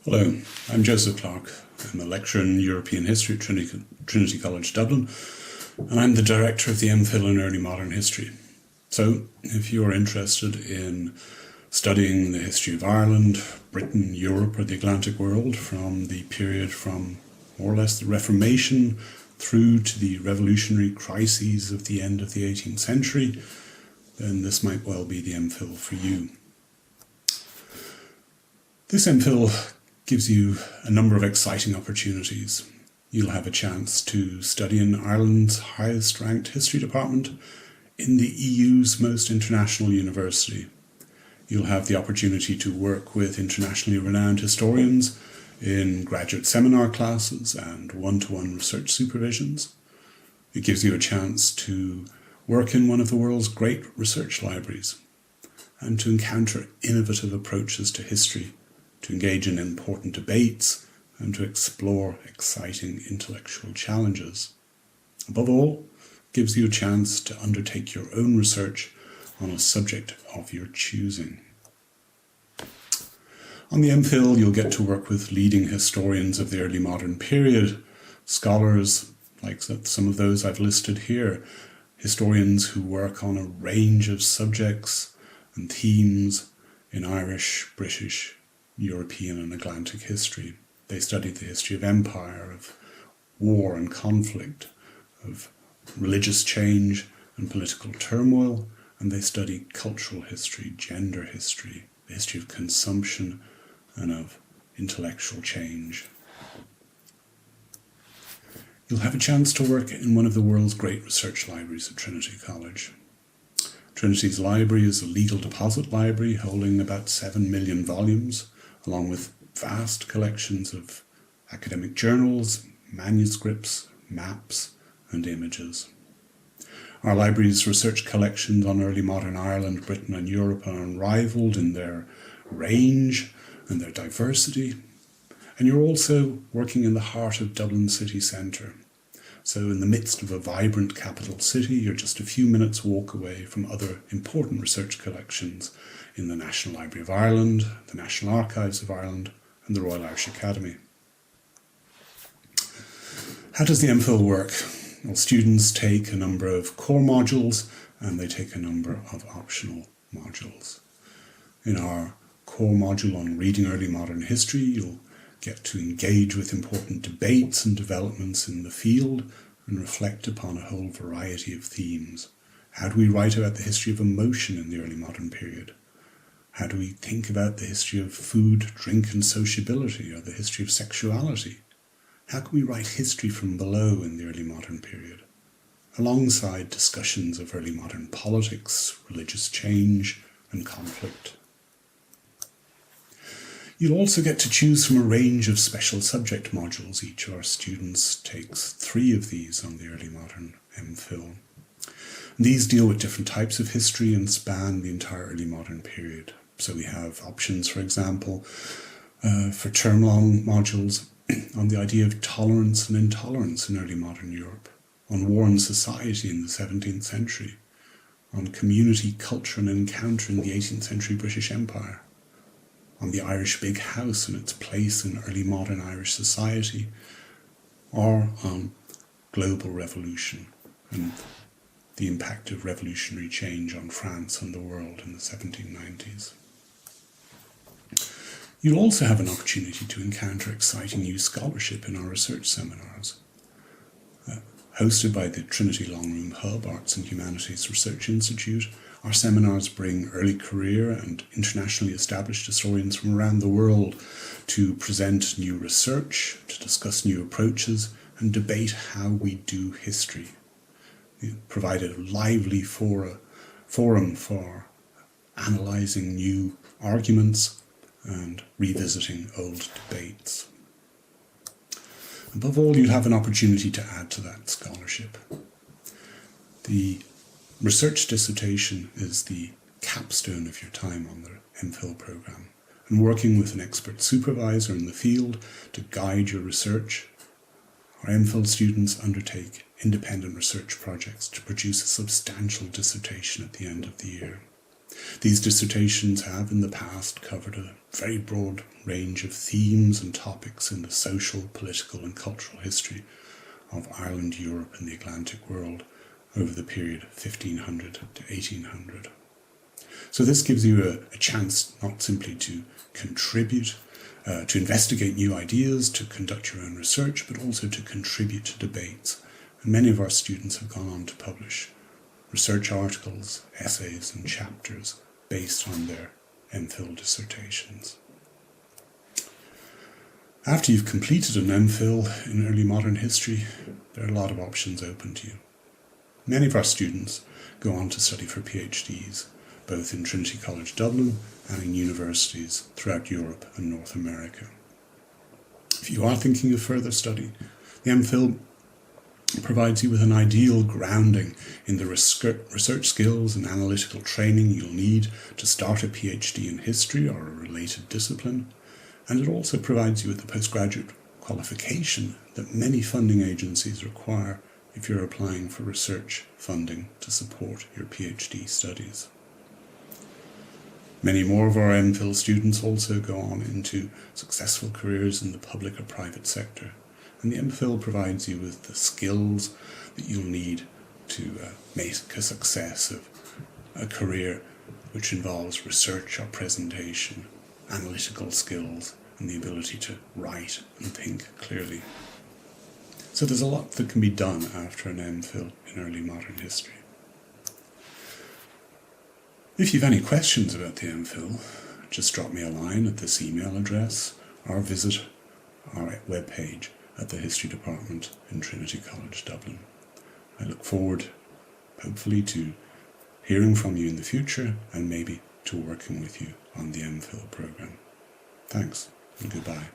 Hello, I'm Joseph Clarke. I'm a lecturer in European History at Trinity College, Dublin, and I'm the director of the M.Phil in Early Modern History. So, if you're interested in studying the history of Ireland, Britain, Europe, or the Atlantic world from the period from more or less the Reformation through to the revolutionary crises of the end of the 18th century, then this might well be the M.Phil for you. This M.Phil gives you a number of exciting opportunities. You'll have a chance to study in Ireland's highest ranked history department in the EU's most international university. You'll have the opportunity to work with internationally renowned historians in graduate seminar classes and one-to-one research supervisions. It gives you a chance to work in one of the world's great research libraries and to encounter innovative approaches to history, to engage in important debates, and to explore exciting intellectual challenges. Above all, it gives you a chance to undertake your own research on a subject of your choosing. On the M.Phil, you'll get to work with leading historians of the early modern period, scholars like some of those I've listed here, historians who work on a range of subjects and themes in Irish, British, European and Atlantic history. They studied the history of empire, of war and conflict, of religious change and political turmoil, and they studied cultural history, gender history, the history of consumption and of intellectual change. You'll have a chance to work in one of the world's great research libraries at Trinity College. Trinity's library is a legal deposit library holding about 7 million volumes, along with vast collections of academic journals, manuscripts, maps, and images. Our library's research collections on early modern Ireland, Britain, and Europe are unrivaled in their range and their diversity. And you're also working in the heart of Dublin city centre. So in the midst of a vibrant capital city, you're just a few minutes walk away from other important research collections in the National Library of Ireland, the National Archives of Ireland, and the Royal Irish Academy. How does the M.Phil work? Well, students take a number of core modules and they take a number of optional modules. In our core module on reading early modern history, you'll get to engage with important debates and developments in the field and reflect upon a whole variety of themes. How do we write about the history of emotion in the early modern period? How do we think about the history of food, drink and sociability, or the history of sexuality? How can we write history from below in the early modern period, alongside discussions of early modern politics, religious change and conflict? You'll also get to choose from a range of special subject modules. Each of our students takes 3 of these on the early modern M.Phil. These deal with different types of history and span the entire early modern period. So we have options, for example, for term-long modules on the idea of tolerance and intolerance in early modern Europe, on war and society in the 17th century, on community, culture and encounter in the 18th century British Empire, on the Irish big house and its place in early modern Irish society, or on global revolution and the impact of revolutionary change on France and the world in the 1790s. You'll also have an opportunity to encounter exciting new scholarship in our research seminars. Hosted by the Trinity Longroom Hub Arts and Humanities Research Institute, our seminars bring early career and internationally established historians from around the world to present new research, to discuss new approaches, and debate how we do history. We provide a lively forum for analysing new arguments and revisiting old debates. Above all, you'll have an opportunity to add to that scholarship. The research dissertation is the capstone of your time on the M.Phil programme, and working with an expert supervisor in the field to guide your research, our M.Phil students undertake independent research projects to produce a substantial dissertation at the end of the year. These dissertations have in the past covered a very broad range of themes and topics in the social, political and cultural history of Ireland, Europe and the Atlantic world over the period 1500 to 1800. So this gives you a chance not simply to contribute, to investigate new ideas, to conduct your own research, but also to contribute to debates. And many of our students have gone on to publish research articles, essays and chapters based on their MPhil dissertations. After you've completed an MPhil in early modern history, there are a lot of options open to you. Many of our students go on to study for PhDs, both in Trinity College Dublin and in universities throughout Europe and North America. If you are thinking of further study, the MPhil provides you with an ideal grounding in the research skills and analytical training you'll need to start a PhD in history or a related discipline, and it also provides you with the postgraduate qualification that many funding agencies require if you're applying for research funding to support your PhD studies. Many more of our MPhil students also go on into successful careers in the public or private sector, and the MPhil provides you with the skills that you'll need to make a success of a career which involves research or presentation, analytical skills, and the ability to write and think clearly. So there's a lot that can be done after an MPhil in early modern history. If you've any questions about the MPhil, just drop me a line at this email address or visit our webpage at the History Department in Trinity College Dublin. I look forward, hopefully, to hearing from you in the future and maybe to working with you on the MPhil programme. Thanks and goodbye.